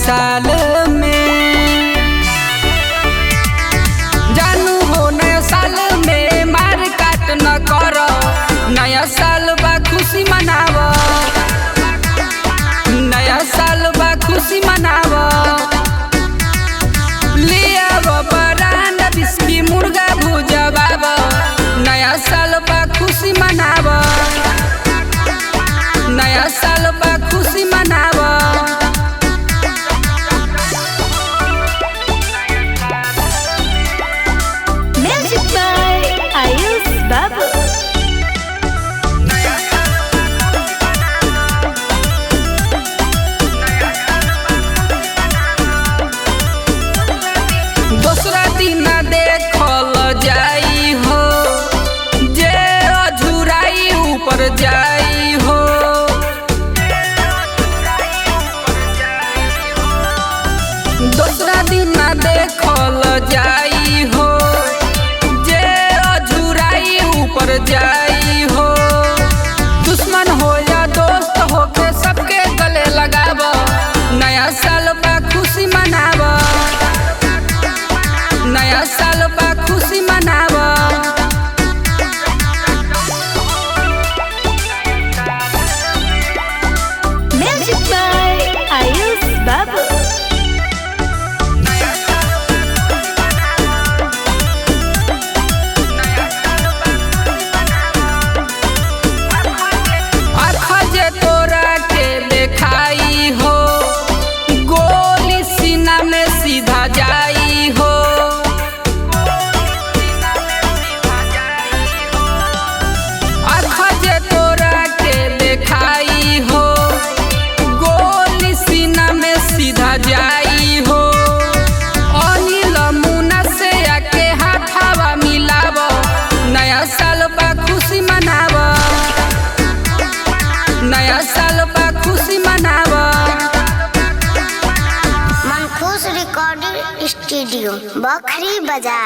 साल में। जानू हो नया साल में मार काट न कर, नया साल बा खुशी मनाव, नया साल बा खुशी मनाव। ले आव बरांड बिस्की मुर्गा भुजवाव, नया साल बा खुशी मनाव, नया साल बा खुशी मनाव। म्यूजिक बाय आयुष बाबू। दूसरा दिन देखल जाई हो, जे अझुराई ऊपर जाई हो। दूसरा दिन देखल जाई हो, जे अझुराई ऊपर जाई हो। दुश्मन हो या दोस्त हो के सबके गले लगाव, नया साल बा खुशी मनाव, नया साल बा खुशी मनाव। म्यूजिक बाय आयुष बाबू। आँख जे तोरा के देखाई हो, गोली सीना में सीधा जाई हो। आँख जे तोरा के देखाई हो, गोली सीना में सीधा जाई हो। अनिल मुना से आके हाथावा मिलाव, नया साल बा खुशी मनाव, नया साल बा खुशी मनाव। मनखुश रिकॉर्डिंग स्टूडियो बखरी बाजार।